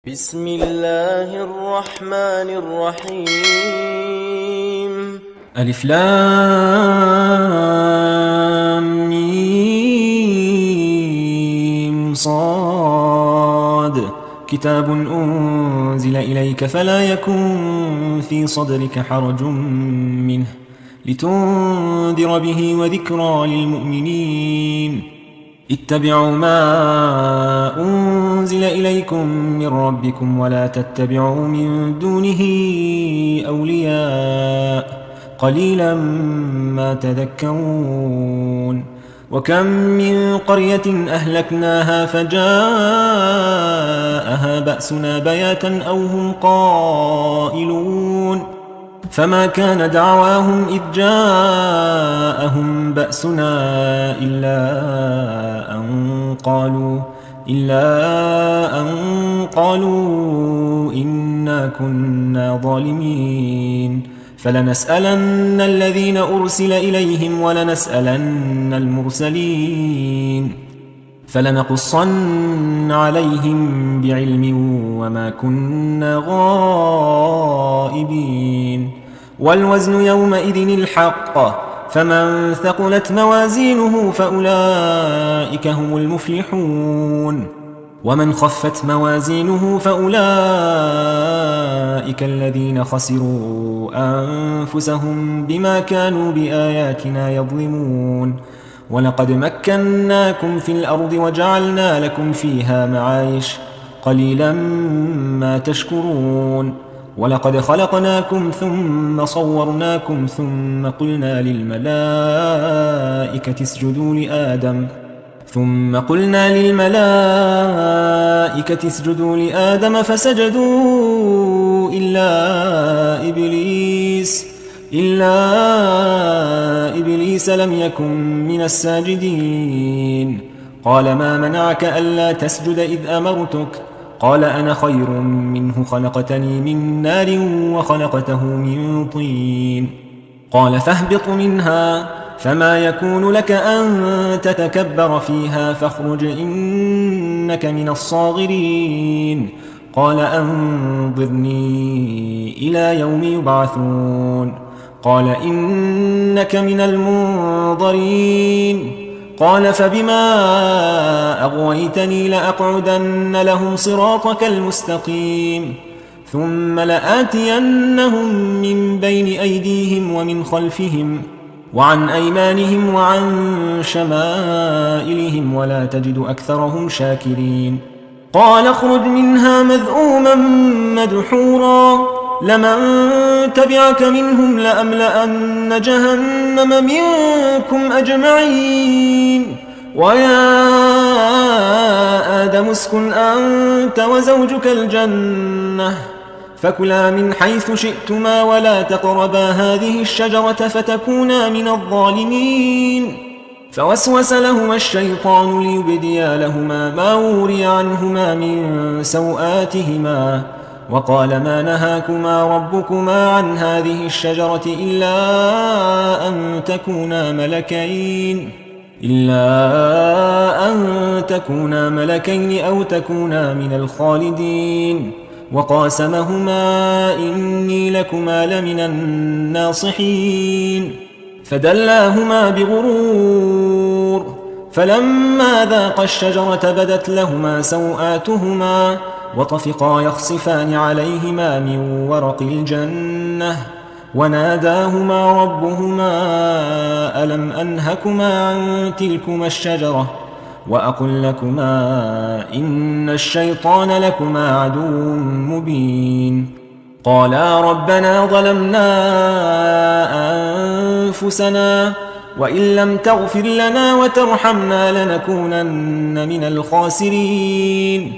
بسم الله الرحمن الرحيم. ألف لام ميم صاد. كتاب أنزل إليك فلا يكن في صدرك حرج منه لتنذر به وذكرى للمؤمنين. اتبعوا ما أنزل إليكم من ربكم ولا تتبعوا من دونه أولياء قليلا ما تذكرون. وكم من قرية أهلكناها فجاءها بأسنا بياتا أو هم قائلون فما كان دعواهم إذ جاءهم بأسنا إلا أن قالوا إنا كنا ظالمين. فلنسألن الذين أرسل إليهم ولنسألن المرسلين فلنقصن عليهم بعلم وما كنا غائبين. والوزن يومئذ الحق فمن ثقلت موازينه فأولئك هم المفلحون ومن خفت موازينه فأولئك الذين خسروا أنفسهم بما كانوا بآياتنا يظلمون. ولقد مكناكم في الأرض وجعلنا لكم فيها معايش قليلا ما تشكرون. ولقد خلقناكم ثم صورناكم ثم قلنا للملائكة اسجدوا لآدم فسجدوا إلا إبليس لم يكن من الساجدين. قال ما منعك ألا تسجد إذ أمرتك؟ قال أنا خير منه خلقتني من نار وخلقته من طين. قال فاهبط منها فما يكون لك أن تتكبر فيها فاخرج إنك من الصاغرين. قال أنظرني إلى يوم يبعثون. قال إنك من المنظرين. قال فبما أغويتني لأقعدن لهم صراطك المستقيم ثم لآتينهم من بين أيديهم ومن خلفهم وعن أيمانهم وعن شمائلهم ولا تجد أكثرهم شاكرين. قال اخرج منها مذءوما مدحورا لمن تبعك منهم لأملأن جهنم منكم أجمعين. ويا آدم اسكن أنت وزوجك الجنة فكلا من حيث شئتما ولا تقربا هذه الشجرة فتكونا من الظالمين. فوسوس لهما الشيطان ليبديا لهما ما وري عنهما من سوآتهما وقال ما نهاكما ربكما عن هذه الشجرة إلا أن تكونا ملكين أو تكونا من الخالدين. وقاسمهما إني لكما لمن الناصحين. فدلاهما بغرور فلما ذاقا الشجرة بدت لهما سوآتهما وطفقا يخصفان عليهما من ورق الجنة وناداهما ربهما ألم أنهكما عن تلكما الشجرة وأقل لكما إن الشيطان لكما عدو مبين. قالا ربنا ظلمنا أنفسنا وإن لم تغفر لنا وترحمنا لنكونن من الخاسرين.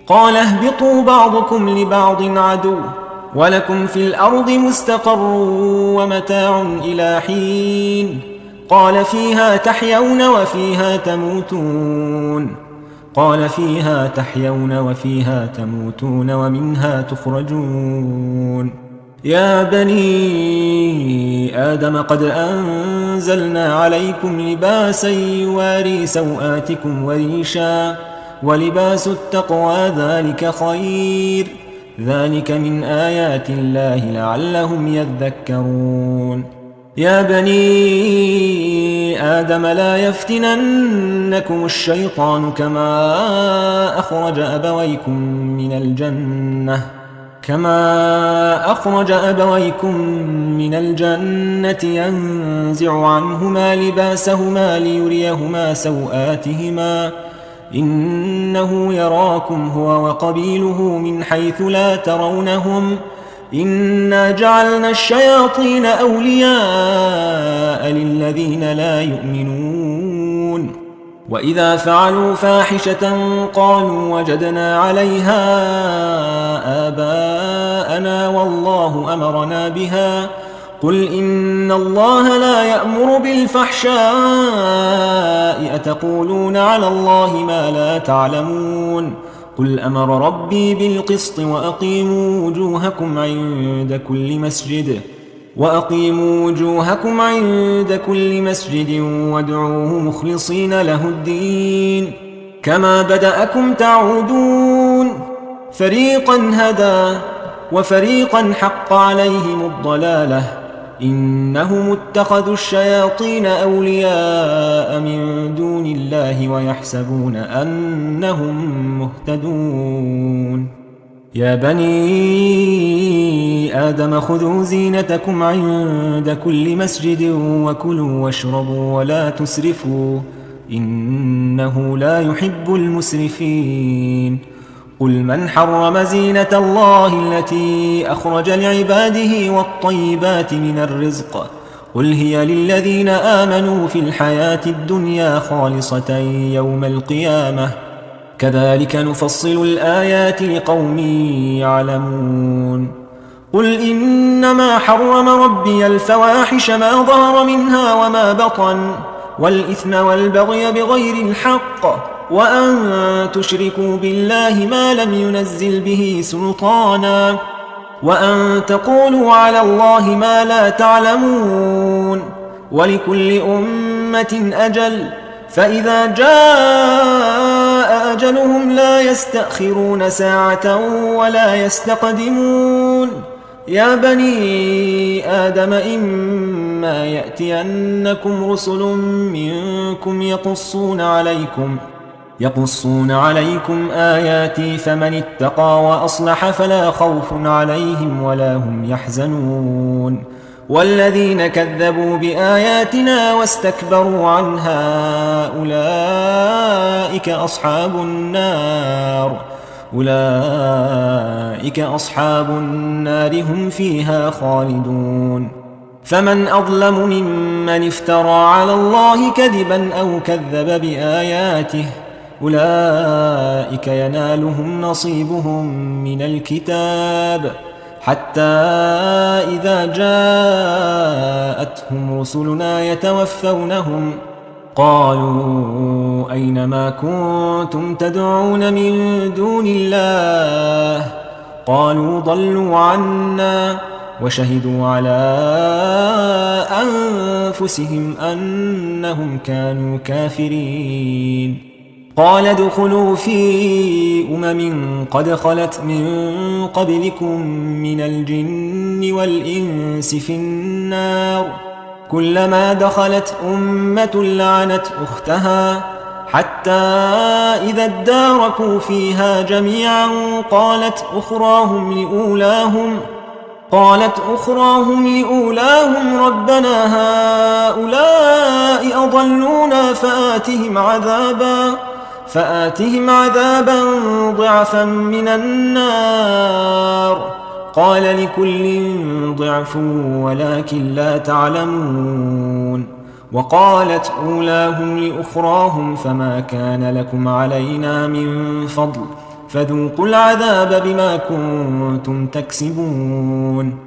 قال اهبطوا بعضكم لبعض عدو ولكم في الأرض مستقر ومتاع إلى حين. قال فيها تحيون وفيها تموتون ومنها تخرجون. يا بني آدم قد أنزلنا عليكم لباسا يواري سوآتكم وريشا ولباس التقوى ذلك خير، ذلك من آيات الله لعلهم يذكرون. يا بني آدم لا يفتننكم الشيطان كما أخرج أبويكم من الجنة ينزع عنهما لباسهما ليريهما سوآتهما إنه يراكم هو وقبيله من حيث لا ترونهم إنا جعلنا الشياطين أولياء للذين لا يؤمنون. وإذا فعلوا فاحشة قالوا وجدنا عليها آباءنا والله أمرنا بها قل إن الله لا يأمر بالفحشاء أتقولون على الله ما لا تعلمون. قل أمر ربي بالقسط وأقيموا وجوهكم عند كل مسجد وادعوه مخلصين له الدين كما بدأكم تعودون. فريقا هدى وفريقا حق عليهم الضلالة إنهم اتخذوا الشياطين أولياء من دون الله ويحسبون أنهم مهتدون. يا بني آدم خذوا زينتكم عند كل مسجد وكلوا واشربوا ولا تسرفوا إنه لا يحب المسرفين. قل من حرم زينة الله التي أخرج لعباده والطيبات من الرزق قل هي للذين آمنوا في الحياة الدنيا خالصة يوم القيامة كذلك نفصل الآيات لقوم يعلمون. قل إنما حرم ربي الفواحش ما ظهر منها وما بطن والإثم والبغي بغير الحق وأن تشركوا بالله ما لم ينزل به سلطانا وأن تقولوا على الله ما لا تعلمون. ولكل أمة أجل فإذا جاء أجلهم لا يستأخرون ساعة ولا يستقدمون. يا بني آدم إما يأتينكم رسل منكم يقصون عليكم آياتي فمن اتقى وأصلح فلا خوف عليهم ولا هم يحزنون. والذين كذبوا بآياتنا واستكبروا عنها أولئك أصحاب النار هم فيها خالدون. فمن أظلم ممن افترى على الله كذبا أو كذب بآياته أولئك ينالهم نصيبهم من الكتاب حتى إذا جاءتهم رسلنا يتوفونهم قالوا أين ما كنتم تدعون من دون الله قالوا ضلوا عنا وشهدوا على أنفسهم أنهم كانوا كافرين. قال ادخلوا في قد خلت من قبلكم من الجن والإنس في النار كلما دخلت أمة لعنت أختها حتى إذا اداركوا فيها جميعا قالت أخراهم لأولاهم ربنا هؤلاء أضلونا فآتهم عذابا ضعفا من النار قال لكل ضعف ولكن لا تعلمون. وقالت أولاهم لأخراهم فما كان لكم علينا من فضل فذوقوا العذاب بما كنتم تكسبون.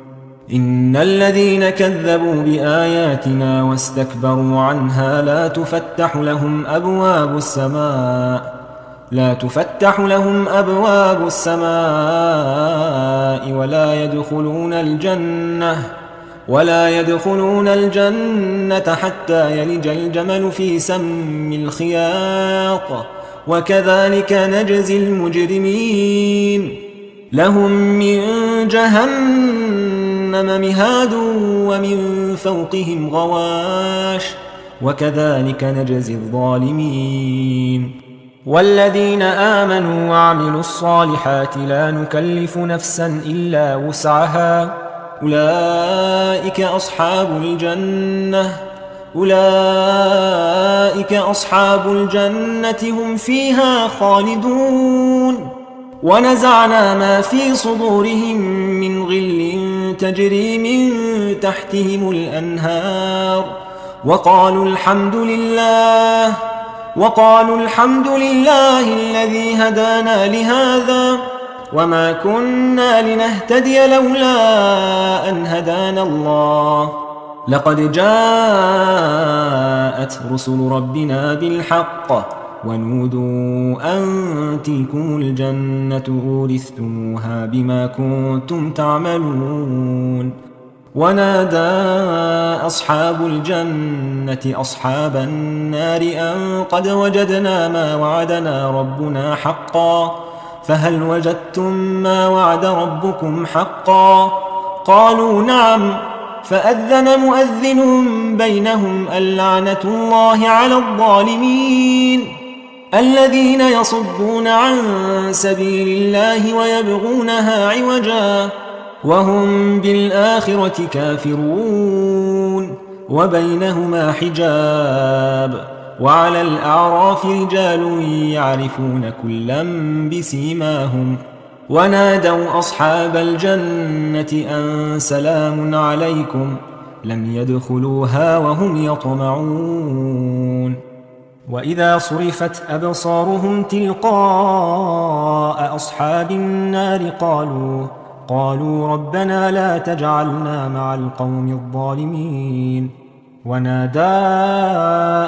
إن الذين كذبوا بآياتنا واستكبروا عنها لا تفتح لهم أبواب السماء ولا يدخلون الجنة حتى يلج الجمل في سم الخياط وكذلك نجزي المجرمين لهم من جهنم مهاد ومن فوقهم غواش وكذلك نجزي الظالمين والذين آمنوا وعملوا الصالحات لا نكلف نفسا إلا وسعها أولئك أصحاب الجنة هم فيها خالدون ونزعنا ما في صدورهم من غل تجري من تحتهم الأنهار وقالوا الحمد لله الذي هدانا لهذا وما كنا لنهتدي لولا أن هدانا الله لقد جاءت رسل ربنا بالحق ونودوا أن تلكم الجنة أورثتموها بما كنتم تعملون ونادى أصحاب الجنة أصحاب النار أن قد وجدنا ما وعدنا ربنا حقا فهل وجدتم ما وعد ربكم حقا قالوا نعم فأذن مؤذن بينهم اللعنة الله على الظالمين الذين يصدون عن سبيل الله ويبغونها عوجا وهم بالآخرة كافرون وبينهما حجاب وعلى الأعراف رجال يعرفون كلا بسيماهم ونادوا أصحاب الجنة أن سلام عليكم لم يدخلوها وهم يطمعون وإذا صرفت أبصارهم تلقاء أصحاب النار قالوا ربنا لا تجعلنا مع القوم الظالمين ونادى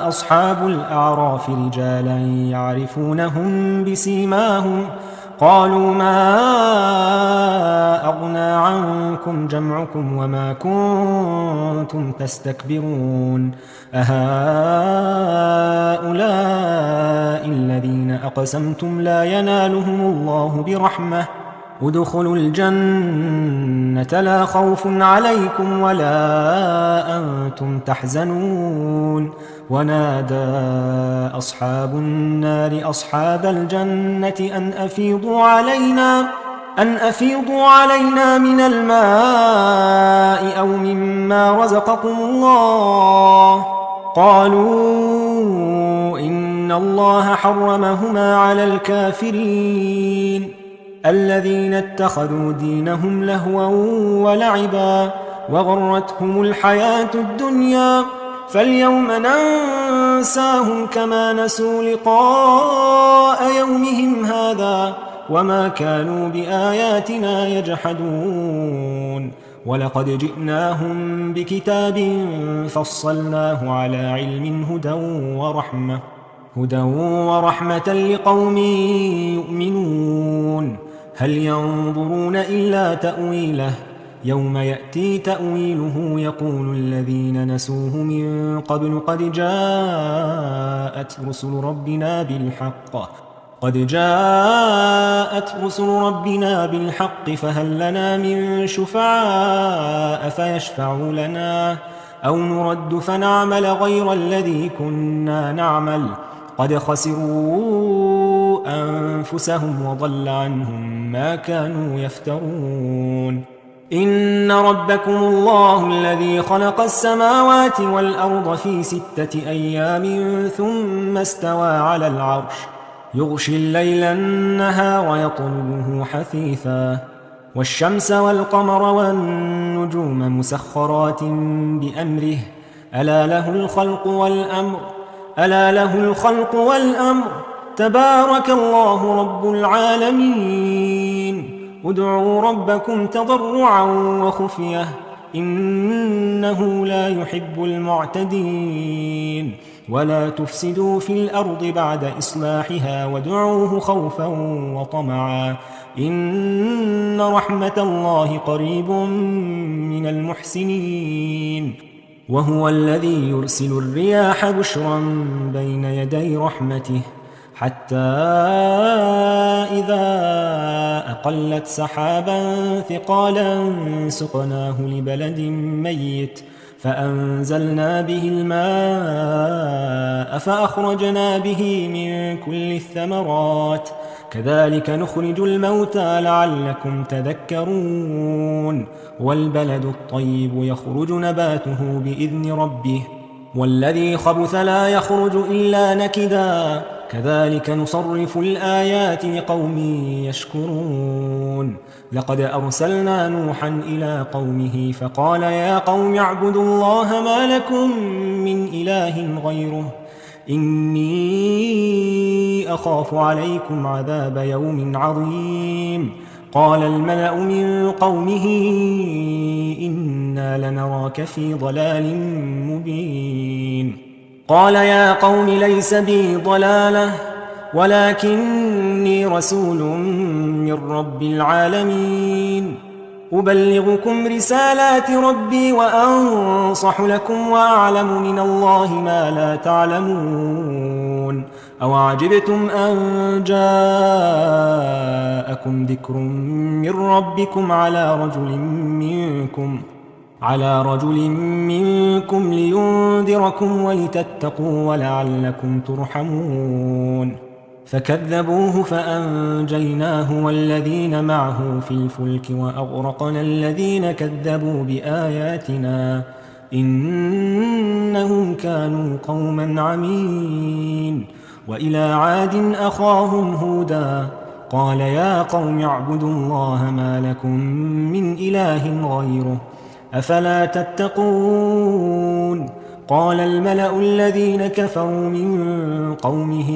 أصحاب الأعراف رجالا يعرفونهم بسيماهم قالوا ما أغنى عنكم جمعكم وما كنتم تستكبرون أهؤلاء الذين أقسمتم لا ينالهم الله برحمة ادخلوا الجنة لا خوف عليكم ولا أنتم تحزنون ونادى أصحاب النار أصحاب الجنة أن أفيضوا علينا من الماء أو مما رزقكم الله قالوا إن الله حرمهما على الكافرين الذين اتخذوا دينهم لهوا ولعبا وغرتهم الحياة الدنيا فاليوم ننساهم كما نسوا لقاء يومهم هذا وما كانوا بآياتنا يجحدون ولقد جئناهم بكتاب فصلناه على علم هدى ورحمة لقوم يؤمنون هل ينظرون إلا تأويله يوم يأتي تأويله يقول الذين نسوه من قبل قد جاءت رسل ربنا بالحق فهل لنا من شفعاء فيشفعوا لنا أو نرد فنعمل غير الذي كنا نعمل قد خسروا أنفسهم وضل عنهم ما كانوا يفترون إن ربكم الله الذي خلق السماوات والأرض في 6 أيام ثم استوى على العرش يغشي الليل النهار يطلبه حثيثا والشمس والقمر والنجوم مسخرات بأمره ألا له الخلق والأمر تبارك الله رب العالمين ادعوا ربكم تضرعا وخفية إنه لا يحب المعتدين ولا تفسدوا في الأرض بعد إصلاحها وادعوه خوفا وطمعا إن رحمة الله قريب من المحسنين وهو الذي يرسل الرياح بشرا بين يدي رحمته حتى إذا أقلت سحابا ثقالا سقناه لبلد ميت فأنزلنا به الماء فأخرجنا به من كل الثمرات كذلك نخرج الموتى لعلكم تذكرون والبلد الطيب يخرج نباته بإذن ربه والذي خبث لا يخرج إلا نكدا كذلك نصرف الآيات لقوم يشكرون لقد أرسلنا نوحا إلى قومه فقال يا قوم اعبدوا الله ما لكم من إله غيره إني أخاف عليكم عذاب يوم عظيم قال الملأ من قومه إنا لنراك في ضلال مبين قال يا قوم ليس بي ضلالة ولكني رسول من رب العالمين أبلغكم رسالات ربي وأنصح لكم وأعلم من الله ما لا تعلمون أوعجبتم أن جاءكم ذكر من ربكم على رجل منكم لينذركم ولتتقوا ولعلكم ترحمون فكذبوه فأنجيناه والذين معه في الفلك وأغرقنا الذين كذبوا بآياتنا إنهم كانوا قوما عمين وإلى عاد أخاهم هودا قال يا قوم اعبدوا الله ما لكم من إله غيره أفلا تتقون قال الملأ الذين كفروا من قومه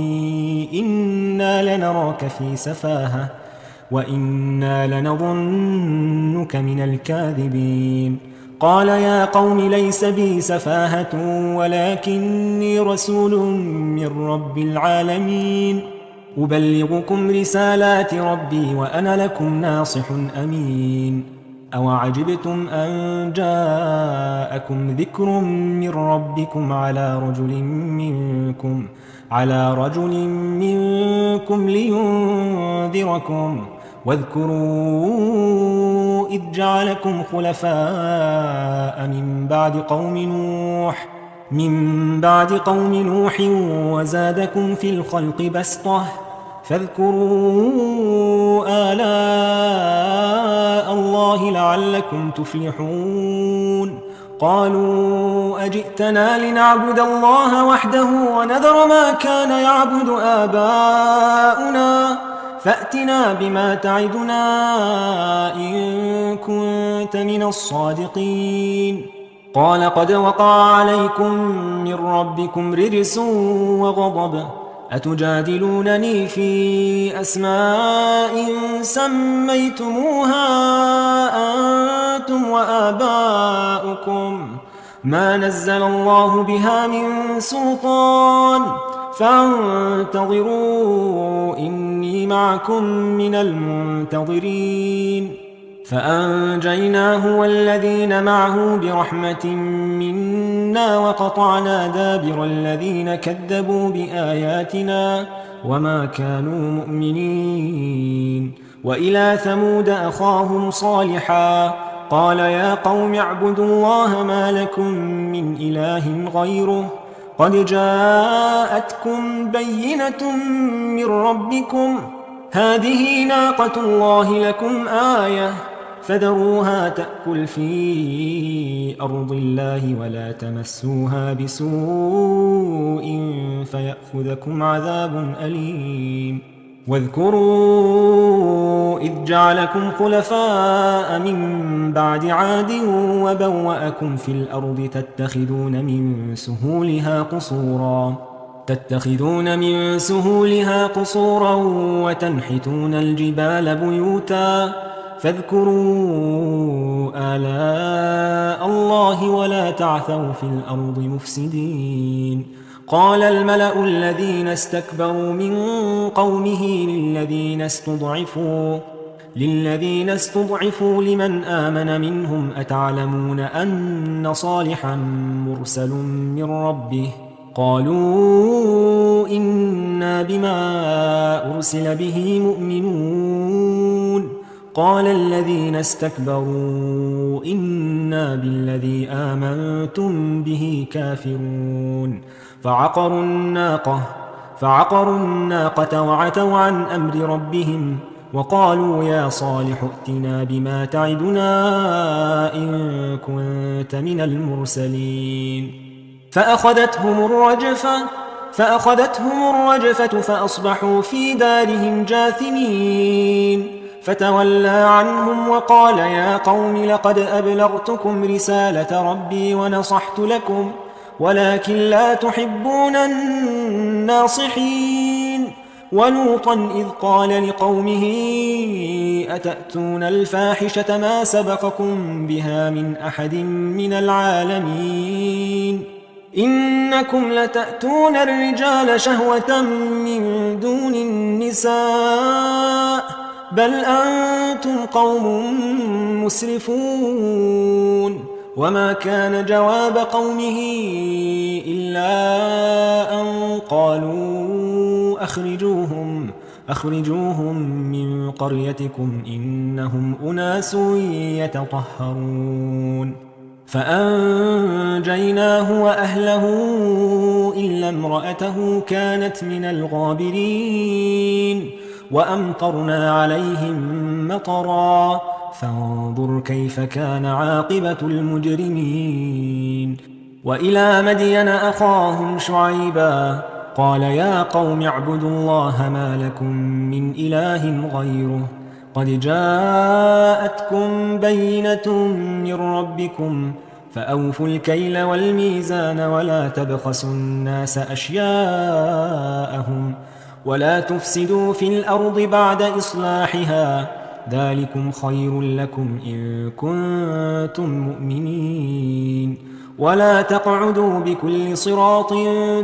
إنا لنراك في سفاهة وإنا لنظنك من الكاذبين قال يا قوم ليس بي سفاهة ولكني رسول من رب العالمين أبلغكم رسالات ربي وأنا لكم ناصح أمين أوعجبتم أن جاءكم ذكر من ربكم على رجل منكم لينذركم واذكروا إذ جعلكم خلفاء من بعد قوم نوح وزادكم في الخلق بسطة فاذكروا آلاء الله لعلكم تفلحون قالوا أجئتنا لنعبد الله وحده ونذر ما كان يعبد آباؤنا فأتنا بما تعدنا إن كنت من الصادقين قال قد وقع عليكم من ربكم رجس وغضب أتجادلونني في أسماء سميتموها أنتم وآباؤكم ما نزل الله بها من سلطان فانتظروا إني معكم من المنتظرين فأنجيناه والذين معه برحمة منا وقطعنا دابر الذين كذبوا بآياتنا وما كانوا مؤمنين وإلى ثمود أخاهم صالحا قال يا قوم اعبدوا الله ما لكم من إله غيره قد جاءتكم بينة من ربكم هذه ناقة الله لكم آية فذروها تأكل في أرض الله ولا تمسوها بسوء فيأخذكم عذاب أليم واذكروا إذ جعلكم خلفاء من بعد عاد وبوأكم في الأرض تتخذون من سهولها قصورا وتنحتون الجبال بيوتا فاذكروا آلاء الله ولا تعثوا في الأرض مفسدين قال الملأ الذين استكبروا من قومه للذين استضعفوا لمن آمن منهم أتعلمون أن صالحا مرسل من ربه قالوا إنا بما أرسل به مؤمنون قال الذين استكبروا إنا بالذي آمنتم به كافرون فعقروا الناقة وعتوا عن أمر ربهم وقالوا يا صالح ائتنا بما تعدنا إن كنت من المرسلين فأخذتهم الرجفة فأصبحوا في دارهم جاثمين فتولى عنهم وقال يا قوم لقد أبلغتكم رسالة ربي ونصحت لكم ولكن لا تحبون الناصحين ولوطا إذ قال لقومه أتأتون الفاحشة ما سبقكم بها من أحد من العالمين إنكم لتأتون الرجال شهوة من دون النساء بل أنتم قوم مسرفون وما كان جواب قومه إلا أن قالوا أخرجوهم من قريتكم إنهم أناس يتطهرون فأنجيناه وأهله إلا امرأته كانت من الغابرين وأمطرنا عليهم مطرا فانظر كيف كان عاقبة المجرمين وإلى مدين أخاهم شعيبا قال يا قوم اعبدوا الله ما لكم من إله غيره قد جاءتكم بينة من ربكم فأوفوا الكيل والميزان ولا تبخسوا الناس أشياءهم ولا تفسدوا في الأرض بعد إصلاحها ذلكم خير لكم إن كنتم مؤمنين ولا تقعدوا بكل صراط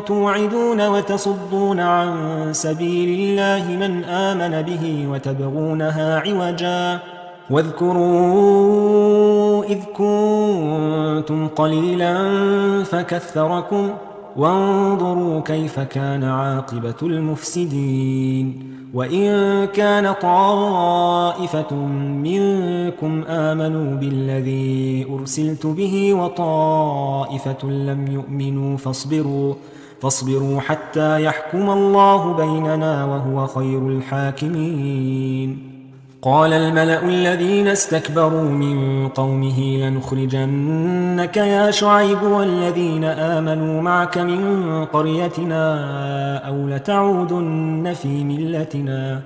توعدون وتصدون عن سبيل الله من آمن به وتبغونها عوجا واذكروا إذ كنتم قليلا فكثركم وانظروا كيف كان عاقبة المفسدين وإن كان طائفة منكم آمنوا بالذي أرسلت به وطائفة لم يؤمنوا فاصبروا حتى يحكم الله بيننا وهو خير الحاكمين قال الملأ الذين استكبروا من قومه لنخرجنك يا شعيب والذين آمنوا معك من قريتنا أو لتعودن في ملتنا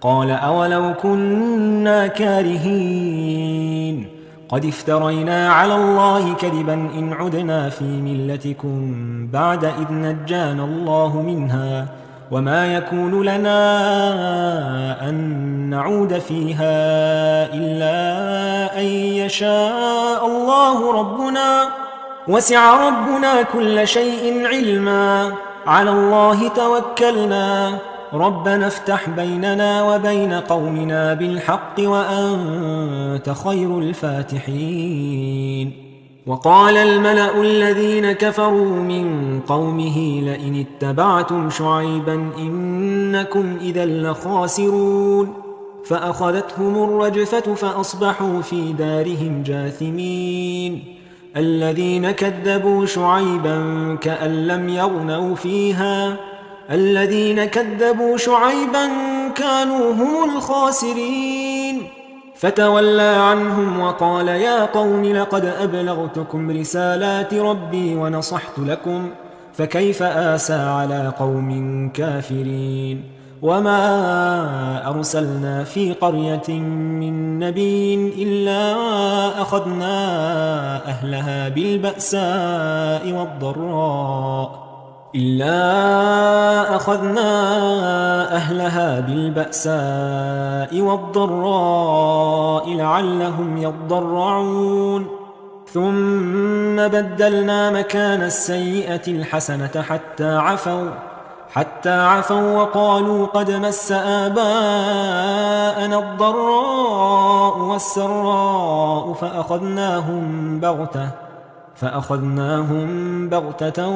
قال أولو كنا كارهين قد افترينا على الله كذبا إن عدنا في ملتكم بعد إذ نجانا الله منها وما يكون لنا أن نعود فيها إلا أن يشاء الله ربنا وسع ربنا كل شيء علما على الله توكلنا ربنا افتح بيننا وبين قومنا بالحق وأنت خير الفاتحين وقال الملأ الذين كفروا من قومه لئن اتبعتم شعيبا إنكم إذا لخاسرون فأخذتهم الرجفة فأصبحوا في دارهم جاثمين الذين كذبوا شعيبا كأن لم يغنوا فيها الذين كذبوا شعيبا كانوا هم الخاسرين فتولى عنهم وقال يا قوم لقد أبلغتكم رسالات ربي ونصحت لكم فكيف آسى على قوم كافرين وما أرسلنا في قرية من نبي إلا أخذنا أهلها بالبأساء والضراء لعلهم يضرعون ثم بدلنا مكان السيئة الحسنة حتى عفوا وقالوا قد مس آباءنا الضراء والسراء فأخذناهم بغتة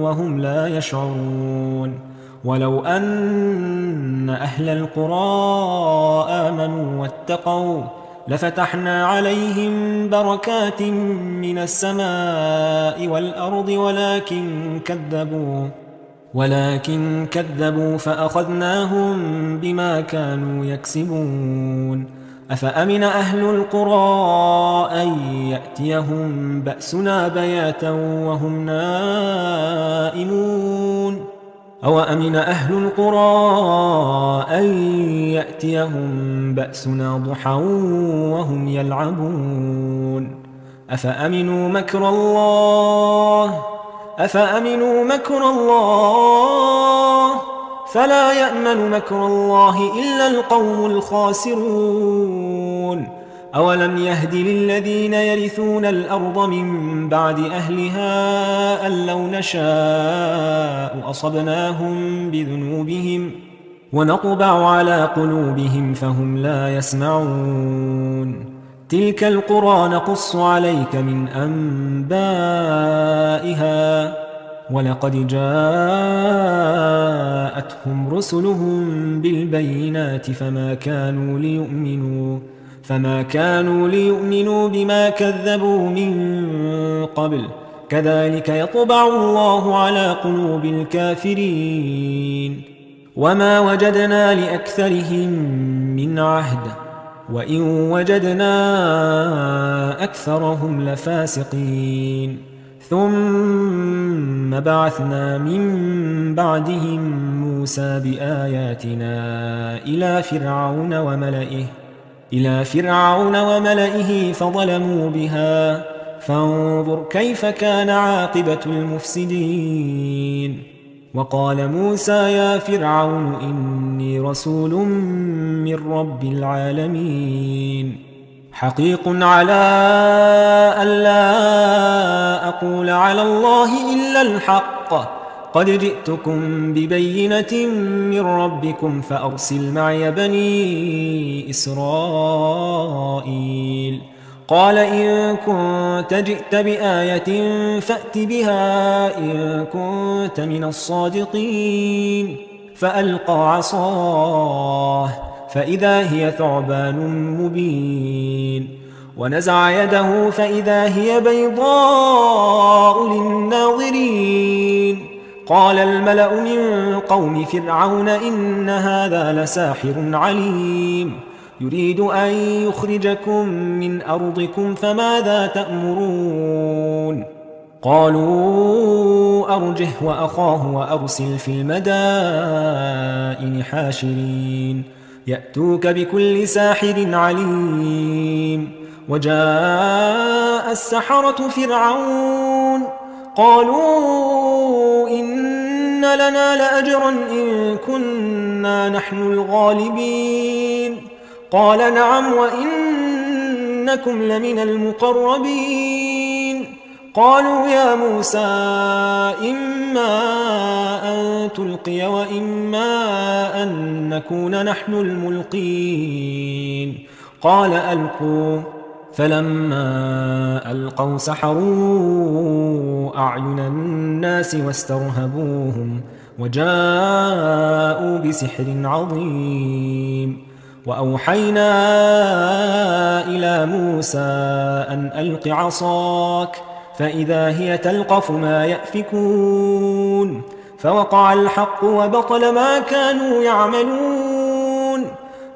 وهم لا يشعرون ولو أن أهل القرى آمنوا واتقوا لفتحنا عليهم بركات من السماء والأرض ولكن كذبوا فأخذناهم بما كانوا يكسبون أفأمن أهل القرى أن يأتيهم بأسنا بياتا وهم نائمون أو أمن أهل القرى أن يأتيهم بأسنا ضحى وهم يلعبون أفأمنوا مكر الله فلا يأمن مكر الله إلا القوم الخاسرون أولم يهد للذين يرثون الأرض من بعد أهلها أن لو نشاء أصبناهم بذنوبهم ونطبع على قلوبهم فهم لا يسمعون تلك القرى نقص عليك من أنبائها ولقد جاءتهم رسلهم بالبينات فما كانوا ليؤمنوا بما كذبوا من قبل كذلك يطبع الله على قلوب الكافرين وما وجدنا لأكثرهم من عهد وإن وجدنا أكثرهم لفاسقين ثم بعثنا من بعدهم موسى بآياتنا إلى فرعون وملئه فظلموا بها فانظر كيف كان عاقبة المفسدين وقال موسى يا فرعون إني رسول من رب العالمين حقيق على ألا أقول على الله إلا الحق قد جئتكم ببينة من ربكم فأرسل معي بني إسرائيل قال إن كنت جئت بآية فأت بها إن كنت من الصادقين فألقى عصاه فإذا هي ثعبان مبين ونزع يده فإذا هي بيضاء للناظرين قال الملأ من قوم فرعون إن هذا لساحر عليم يريد أن يخرجكم من أرضكم فماذا تأمرون قالوا أرجه وأخاه وأرسل في المدائن حاشرين يأتوك بكل ساحر عليم وجاء السحرة فرعون قالوا إن لنا لأجرا إن كنا نحن الغالبين قال نعم وإنكم لمن المقربين قالوا يا موسى إما أن تلقي وإما أن نكون نحن الملقين قال ألقوا فلما ألقوا سحروا أعين الناس واسترهبوهم وجاءوا بسحر عظيم وأوحينا إلى موسى أن ألق عصاك فإذا هي تلقف ما يأفكون فوقع الحق وبطل ما كانوا يعملون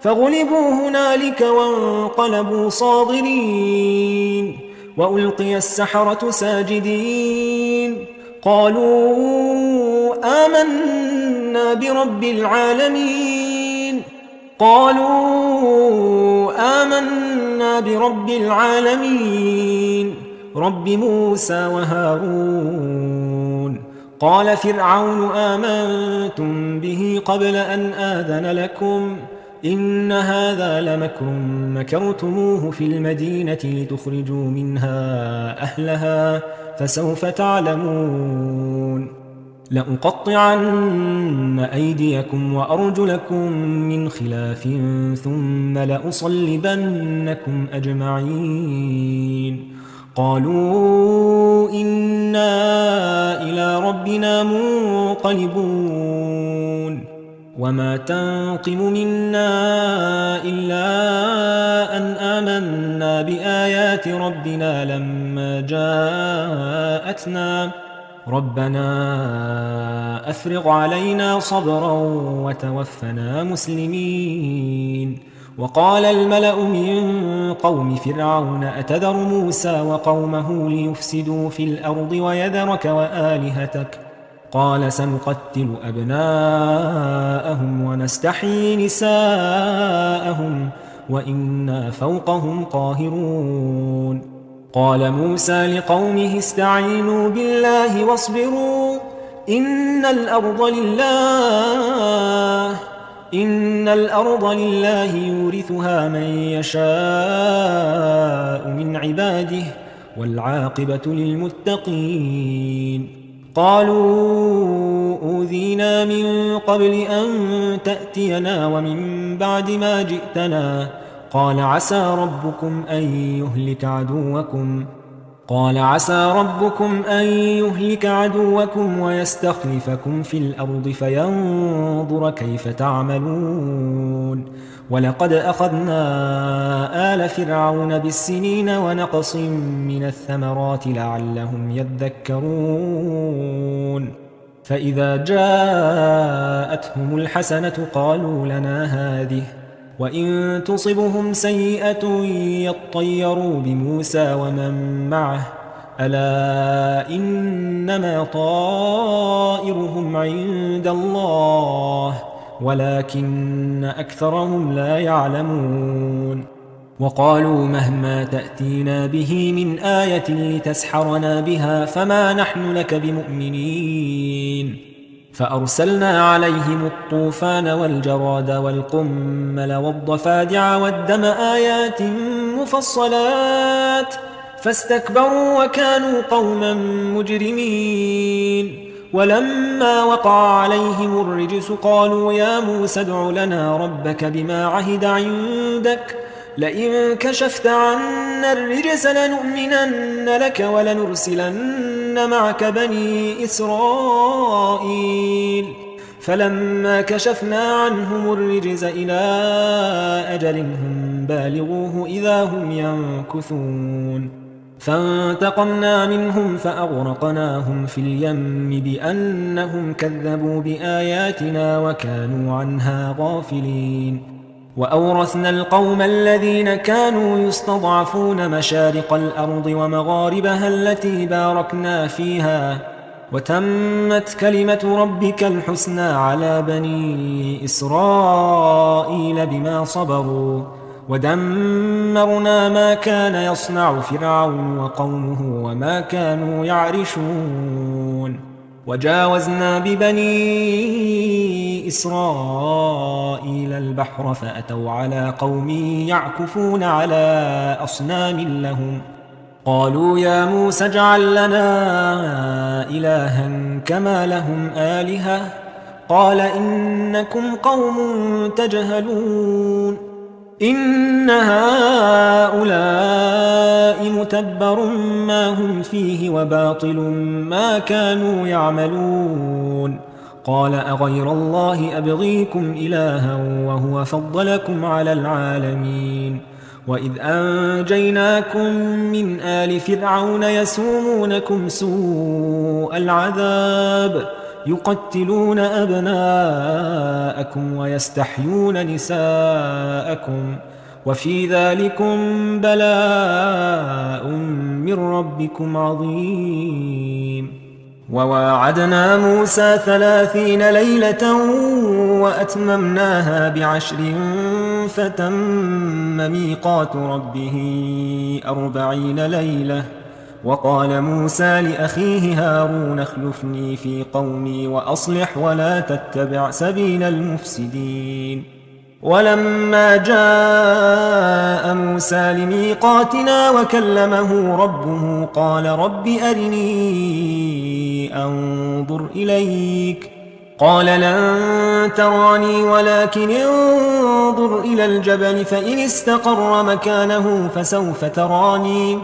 فغلبوا هنالك وانقلبوا صاغرين وألقي السحرة ساجدين قالوا آمنا برب العالمين رب موسى وهارون قال فرعون آمنتم به قبل أن آذن لكم إن هذا لمكر مكرتموه في المدينة لتخرجوا منها أهلها فسوف تعلمون لأقطعن أيديكم وأرجلكم من خلاف ثم لأصلبنكم أجمعين قالوا إنا إلى ربنا منقلبون وما تنقم منا إلا أن آمنا بآيات ربنا لما جاءتنا ربنا أفرغ علينا صبرا وتوفنا مسلمين. وقال الملأ من قوم فرعون أتذر موسى وقومه ليفسدوا في الأرض ويذرك وآلهتك قال سنقتل أبناءهم ونستحيي نساءهم وإنا فوقهم قاهرون. قال موسى لقومه استعينوا بالله واصبروا إن الأرض لله يورثها من يشاء من عباده والعاقبة للمتقين. قالوا أوذينا من قبل أن تأتينا ومن بعد ما جئتنا قال عسى ربكم أن يهلك عدوكم ويستخلفكم في الأرض فينظر كيف تعملون. ولقد أخذنا آل فرعون بالسنين ونقص من الثمرات لعلهم يذكرون. فإذا جاءتهم الحسنة قالوا لنا هذه وإن تصبهم سيئة يطيروا بموسى ومن معه ألا إنما طائرهم عند الله ولكن أكثرهم لا يعلمون. وقالوا مهما تأتينا به من آية لتسحرنا بها فما نحن لك بمؤمنين. فأرسلنا عليهم الطوفان والجراد والقمل والضفادع والدم آيات مفصلات فاستكبروا وكانوا قوما مجرمين. ولما وقع عليهم الرجس قالوا يا موسى ادع لنا ربك بما عهد عندك لئن كشفت عنا الرجس لنؤمنن لك ولنرسلن معك بني إسرائيل. فلما كشفنا عنهم الرجز إلى أجل هم بالغوه إذا هم ينكثون. فانتقمنا منهم فأغرقناهم في اليم بأنهم كذبوا بآياتنا وكانوا عنها غافلين. وأورثنا القوم الذين كانوا يستضعفون مشارق الأرض ومغاربها التي باركنا فيها وتمت كلمة ربك الحسنى على بني إسرائيل بما صبروا ودمرنا ما كان يصنع فرعون وقومه وما كانوا يعرشون. وجاوزنا ببني إسرائيل البحر فأتوا على قوم يعكفون على أصنام لهم قالوا يا موسى اجعل لنا إلها كما لهم آلهة قال إنكم قوم تجهلون. إن هؤلاء متبر ما هم فيه وباطل ما كانوا يعملون. قال أغير الله أبغيكم إلها وهو فضلكم على العالمين. وإذ أنجيناكم من آل فرعون يسومونكم سوء العذاب يقتلون أبناءكم ويستحيون نساءكم وفي ذلكم بلاء من ربكم عظيم. وواعدنا موسى 30 ليلة وأتممناها ب10 فتم ميقات ربه 40 ليلة. وقال موسى لأخيه هارون اخلفني في قومي وأصلح ولا تتبع سبيل المفسدين. ولما جاء موسى لميقاتنا وكلمه ربه قال رب أرني أنظر إليك قال لن تراني ولكن انظر إلى الجبل فإن استقر مكانه فسوف تراني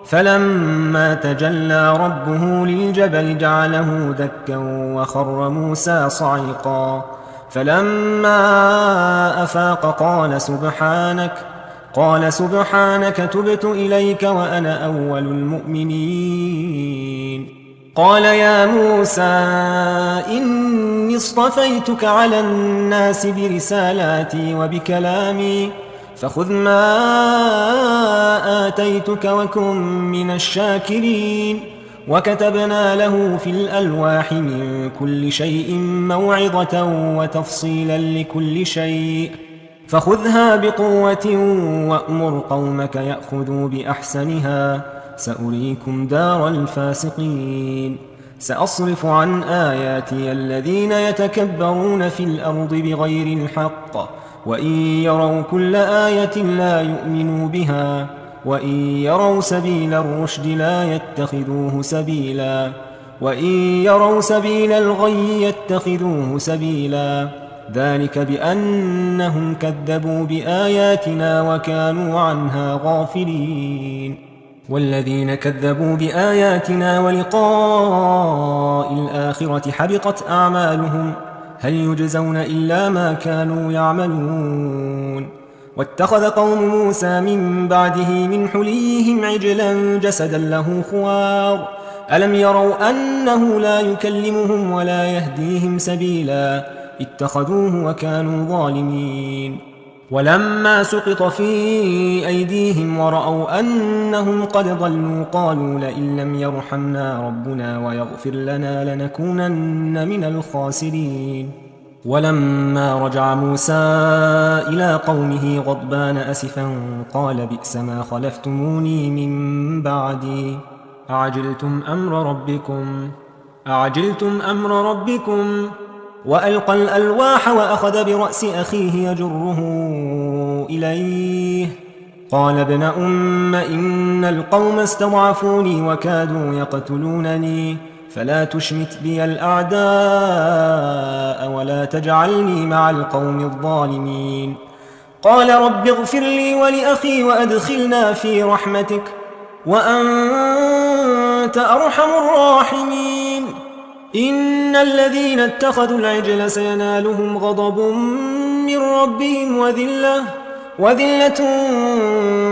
فلما تجلى ربه للجبل جعله دكا وخر موسى صعقا فلما أفاق قال سبحانك تبت إليك وأنا أول المؤمنين. قال يا موسى إني اصطفيتك على الناس برسالاتي وبكلامي فخذ ما آتيتك وكن من الشاكرين. وكتبنا له في الألواح من كل شيء موعظة وتفصيلا لكل شيء فخذها بقوة وأمر قومك يأخذوا بأحسنها سأريكم دار الفاسقين. سأصرف عن آياتي الذين يتكبرون في الأرض بغير الحق وإن يروا كل آية لا يؤمنوا بها وإن يروا سبيل الرشد لا يتخذوه سبيلا وإن يروا سبيل الغي يتخذوه سبيلا ذلك بأنهم كذبوا بآياتنا وكانوا عنها غافلين. والذين كذبوا بآياتنا ولقاء الآخرة حبطت أعمالهم هل يجزون إلا ما كانوا يعملون. واتخذ قوم موسى من بعده من حليهم عجلا جسدا له خوار ألم يروا أنه لا يكلمهم ولا يهديهم سبيلا اتخذوه وكانوا ظالمين. ولما سقط في أيديهم ورأوا أنهم قد ضلوا قالوا لئن لم يرحمنا ربنا ويغفر لنا لنكونن من الخاسرين. ولما رجع موسى إلى قومه غضبان أسفا قال بئس ما خلفتموني من بعدي أعجلتم أمر ربكم وألقى الألواح وأخذ برأس أخيه يجره إليه قال ابن أم إن القوم استضعفوني وكادوا يقتلونني فلا تشمت بي الأعداء ولا تجعلني مع القوم الظالمين. قال رب اغفر لي ولأخي وأدخلنا في رحمتك وأنت أرحم الراحمين. إن الذين اتخذوا العجل سينالهم غضب من ربهم وذلة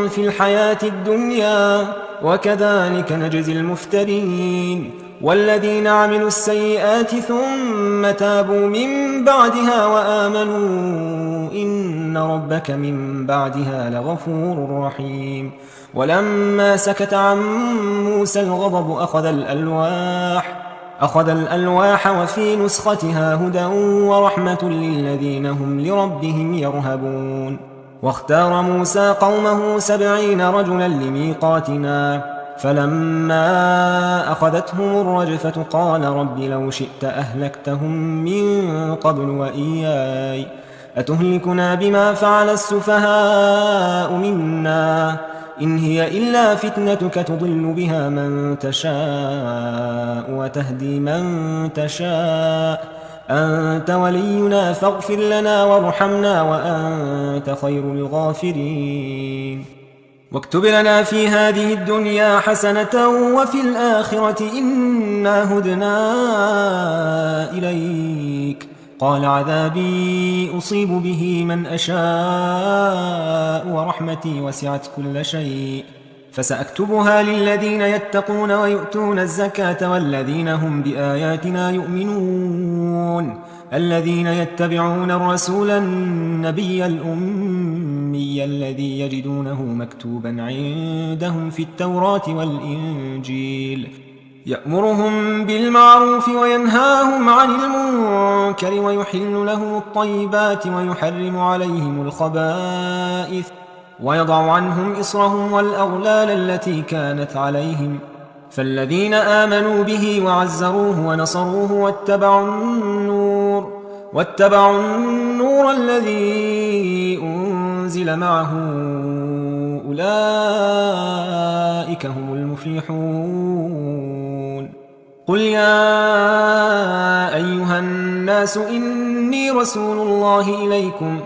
في الحياة الدنيا وكذلك نجزي المفترين. والذين عملوا السيئات ثم تابوا من بعدها وآمنوا إن ربك من بعدها لغفور رحيم. ولما سكت عن موسى الغضب أخذ الألواح وفي نسختها هدى ورحمة للذين هم لربهم يرهبون. واختار موسى قومه 70 رجلا لميقاتنا فلما أخذتهم الرجفة قال رب لو شئت أهلكتهم من قبل وإياي أتهلكنا بما فعل السفهاء منا إن هي إلا فتنتك تضل بها من تشاء وتهدي من تشاء أنت ولينا فاغفر لنا وارحمنا وأنت خير الغافرين. واكتب لنا في هذه الدنيا حسنة وفي الآخرة إنا هدنا إليك قال عذابي أصيب به من أشاء ورحمتي وسعت كل شيء فسأكتبها للذين يتقون ويؤتون الزكاة والذين هم بآياتنا يؤمنون الذين يتبعون الرسول النبي الأمي الذي يجدونه مكتوبا عندهم في التوراة والإنجيل يأمرهم بالمعروف وينهاهم عن المنكر ويحل لهم الطيبات ويحرم عليهم الخبائث ويضع عنهم إصرهم والأغلال التي كانت عليهم فالذين آمنوا به وعزروه ونصروه واتبعوا النور الذي أنزل معه أولئك هم المفلحون. قل يا أيها الناس إني رسول الله إليكم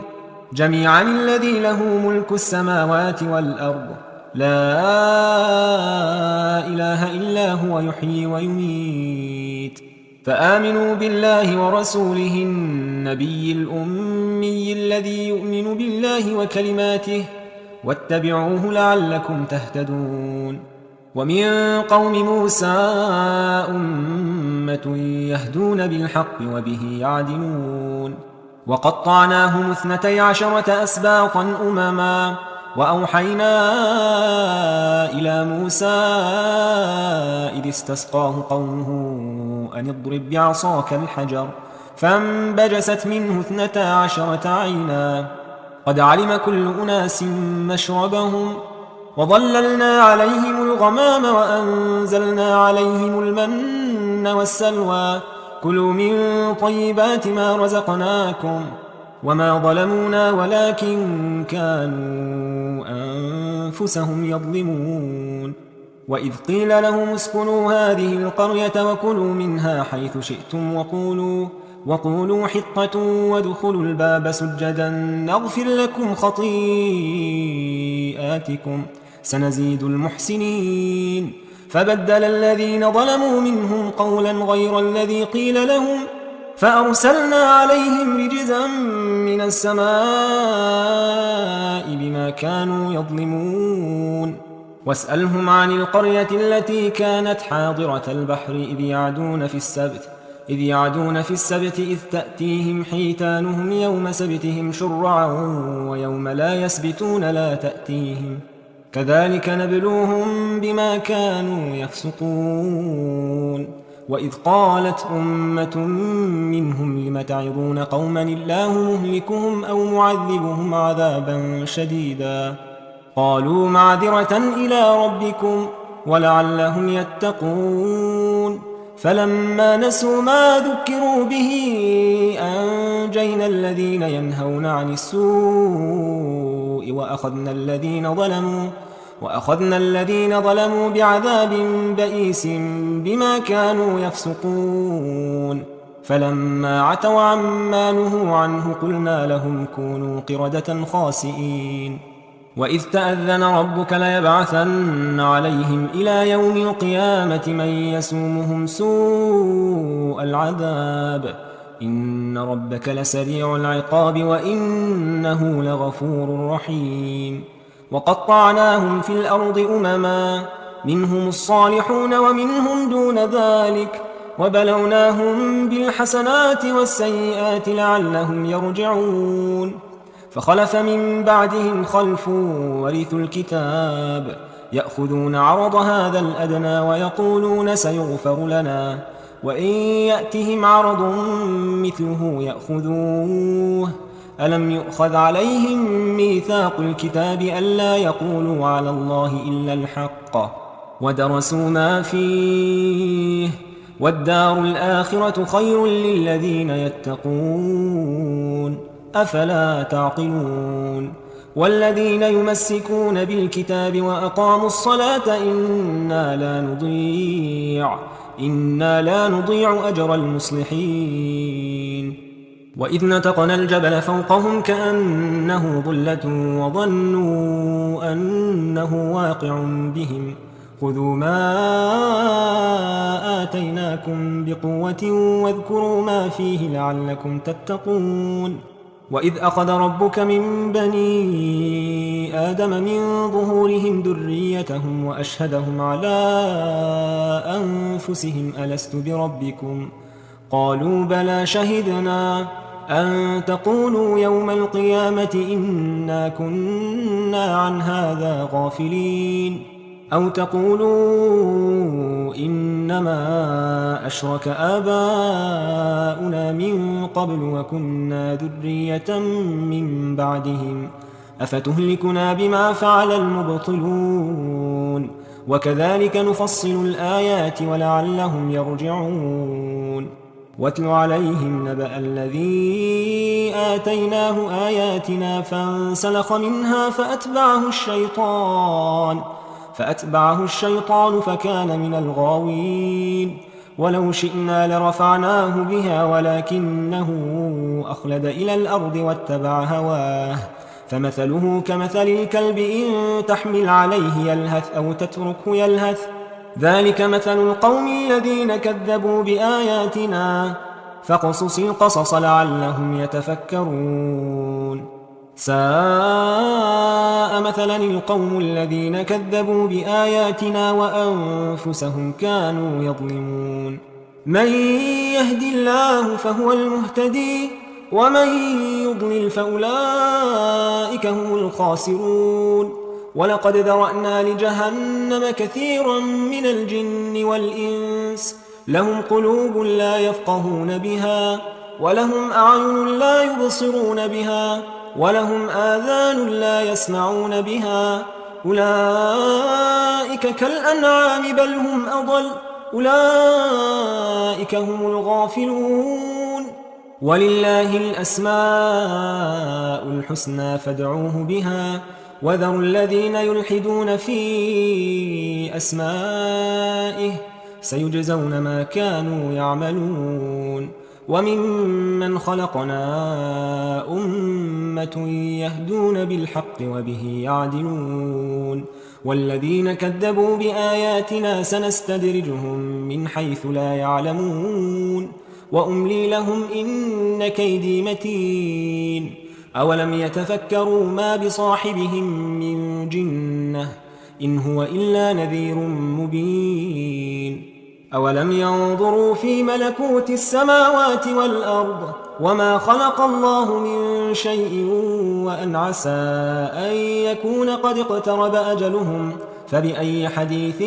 جميعا الذي له ملك السماوات والأرض لا إله إلا هو يحيي ويميت. فآمنوا بالله ورسوله النبي الأمي الذي يؤمن بالله وكلماته واتبعوه لعلكم تهتدون. ومن قوم موسى أمة يهدون بالحق وبه يعدلون. وقطعناهم 12 أسباطا أمما وأوحينا إلى موسى إذ استسقاه قومه أن اضرب بعصاك الحجر فانبجست منه 12 عينا قد علم كل أناس مشربهم وظللنا عليهم الغمام وأنزلنا عليهم المن والسلوى كلوا من طيبات ما رزقناكم وما ظلمونا ولكن كانوا أنفسهم يظلمون. وإذ قيل لهم اسكنوا هذه القرية وكلوا منها حيث شئتم وقولوا حطة وادخلوا الباب سجدا نغفر لكم خطيئاتكم سنزيد المحسنين. فبدل الذين ظلموا منهم قولا غير الذي قيل لهم فأرسلنا عليهم رجزا من السماء بما كانوا يظلمون. واسألهم عن القرية التي كانت حاضرة البحر إذ يعدون في السبت إذ تأتيهم حيتانهم يوم سبتهم شرعا ويوم لا يسبتون لا تأتيهم كذلك نبلوهم بما كانوا يفسقون. وإذ قالت أمة منهم لم تعظون قوما الله مهلكهم أو معذبهم عذابا شديدا قالوا معذرة إلى ربكم ولعلهم يتقون. فلما نسوا ما ذكروا به أنجينا الذين ينهون عن السوء وأخذنا الذين ظلموا بعذاب بئيس بما كانوا يفسقون. فلما عتوا عما نهوا عنه قلنا لهم كونوا قردة خاسئين. وإذ تأذن ربك ليبعثن عليهم إلى يوم القيامة من يسومهم سوء العذاب إن ربك لسريع العقاب وإنه لغفور رحيم. وقطعناهم في الأرض أمما منهم الصالحون ومنهم دون ذلك وبلوناهم بالحسنات والسيئات لعلهم يرجعون. فخلف من بعدهم خلف ورثوا الكتاب يأخذون عرض هذا الأدنى ويقولون سيغفر لنا وإن يأتهم عرض مثله يأخذوه ألم يؤخذ عليهم ميثاق الكتاب ألا يقولوا على الله إلا الحق ودرسوا ما فيه والدار الآخرة خير للذين يتقون أفلا تعقلون. والذين يمسكون بالكتاب وأقاموا الصلاة إنا لا نضيع أجر المصلحين. وإذ نتقنا الجبل فوقهم كأنه ظلة وظنوا أنه واقع بهم خذوا ما آتيناكم بقوة واذكروا ما فيه لعلكم تتقون. وإذ أخذ ربك من بني آدم من ظهورهم ذريتهم وأشهدهم على أنفسهم ألست بربكم قالوا بلى شهدنا أن تقولوا يوم القيامة إنا كنا عن هذا غافلين أو تقولوا إنما أشرك آباؤنا من قبل وكنا ذرية من بعدهم أفتهلكنا بما فعل المبطلون وكذلك نفصل الآيات ولعلهم يرجعون. واتل عليهم نبأ الذي آتيناه آياتنا فانسلخ منها فأتبعه الشيطان فكان من الغاوين. ولو شئنا لرفعناه بها ولكنه أخلد إلى الأرض واتبع هواه فمثله كمثل الكلب إن تحمل عليه يلهث أو تتركه يلهث ذلك مثل القوم الذين كذبوا بآياتنا فاقصص القصص لعلهم يتفكرون ساء مثلا القوم الذين كذبوا بآياتنا وأنفسهم كانوا يظلمون من يهد الله فهو المهتدي ومن يضلل فأولئك هم الخاسرون ولقد ذرأنا لجهنم كثيرا من الجن والإنس لهم قلوب لا يفقهون بها ولهم أعين لا يبصرون بها ولهم آذان لا يسمعون بها أولئك كالأنعام بل هم أضل أولئك هم الغافلون ولله الأسماء الحسنى فادعوه بها وذروا الذين يلحدون في أسمائه سيجزون ما كانوا يعملون وممن خلقنا أمة يهدون بالحق وبه يعدلون والذين كذبوا بآياتنا سنستدرجهم من حيث لا يعلمون وأملي لهم إن كيدي متين أولم يتفكروا ما بصاحبهم من جنة إن هو إلا نذير مبين أولم ينظروا في ملكوت السماوات والأرض وما خلق الله من شيء وأن عسى أن يكون قد اقترب أجلهم فبأي حديث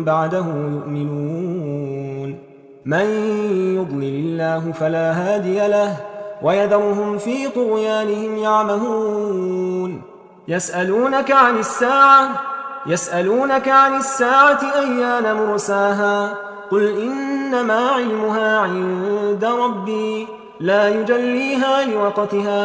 بعده يؤمنون من يضلل الله فلا هادي له ويذرهم في طغيانهم يعمهون يسألونك عن الساعة أيان مرساها قل إنما علمها عند ربي لا يجليها لوقتها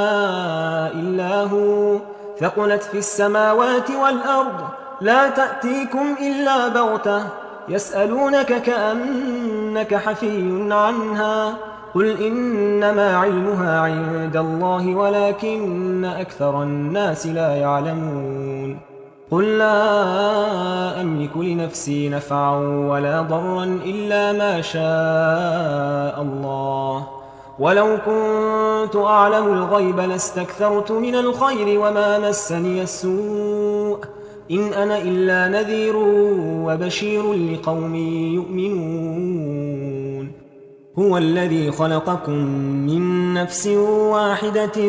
إلا هو ثقلت في السماوات والأرض لا تأتيكم إلا بغتة يسألونك كأنك حفي عنها قل إنما علمها عند الله ولكن أكثر الناس لا يعلمون قل لا أملك لنفسي نفعا ولا ضرا إلا ما شاء الله ولو كنت أعلم الغيب لاستكثرت من الخير وما مسني السوء إن أنا إلا نذير وبشير لقوم يؤمنون هو الذي خلقكم من نفس واحدة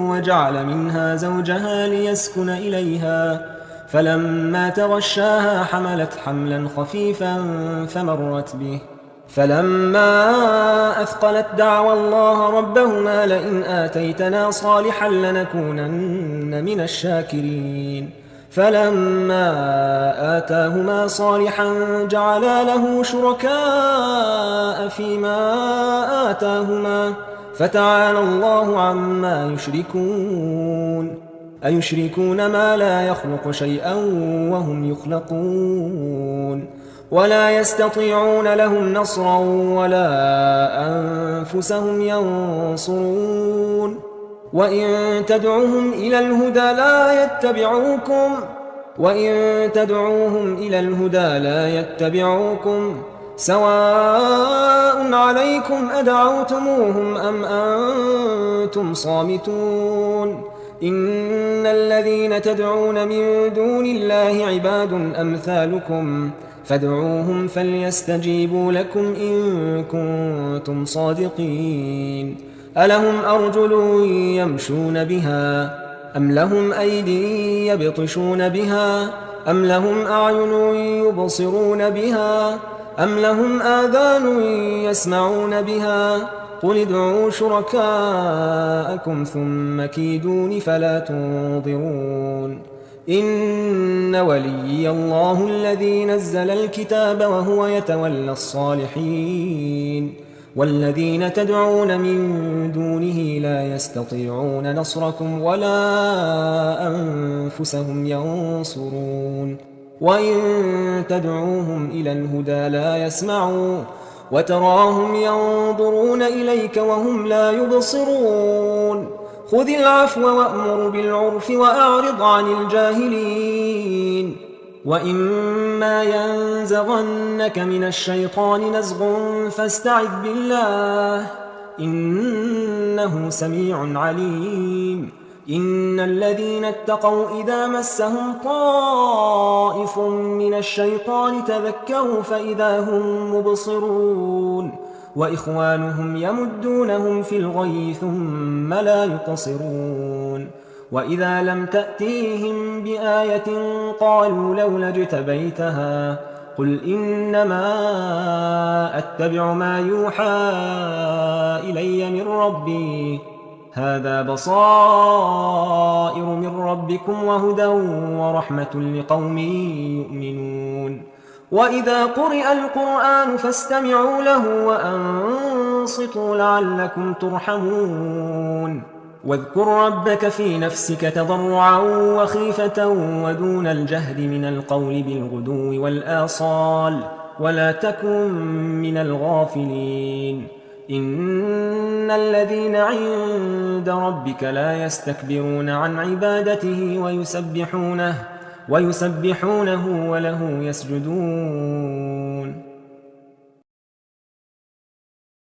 وجعل منها زوجها ليسكن إليها فلما تغشاها حملت حملا خفيفا فمرت به فلما أثقلت دعوى الله ربهما لئن آتيتنا صالحا لنكونن من الشاكرين فلما آتاهما صالحا جعلا له شركاء فيما آتاهما فتعالى الله عما يشركون أيشركون ما لا يخلق شيئا وهم يخلقون ولا يستطيعون لهم نصرا ولا أنفسهم ينصرون وإن تدعوهم إلى الهدى لا يتبعوكم سواء عليكم أدعوتموهم أم أنتم صامتون إن الذين تدعون من دون الله عباد أمثالكم فادعوهم فليستجيبوا لكم إن كنتم صادقين ألهم أرجل يمشون بها أم لهم أيدي يبطشون بها أم لهم أعين يبصرون بها أم لهم آذان يسمعون بها قل ادعوا شركاءكم ثم كيدون فلا تنظرون إن وليي الله الذي نزل الكتاب وهو يتولى الصالحين والذين تدعون من دونه لا يستطيعون نصركم ولا أنفسهم ينصرون وإن تدعوهم إلى الهدى لا يسمعوا وتراهم ينظرون إليك وهم لا يبصرون خذ العفو وأمر بالعرف وأعرض عن الجاهلين. وإما ينزغنك من الشيطان نزغ فاستعذ بالله إنه سميع عليم. إن الذين اتقوا إذا مسهم طائف من الشيطان تذكروا فإذا هم مبصرون وإخوانهم يمدونهم في الغي ثم لا يقصرون. وإذا لم تأتيهم بآية قالوا لولا اجتبيتها قل إنما أتبع ما يوحى إلي من ربي هذا بصائر من ربكم وهدى ورحمة لقوم يؤمنون. وإذا قرئ القرآن فاستمعوا له وأنصتوا لعلكم ترحمون. واذكر ربك في نفسك تضرعا وخيفة ودون الجهر من القول بالغدو والآصال ولا تكن من الغافلين. إن الذين عند ربك لا يستكبرون عن عبادته ويسبحونه وله يسجدون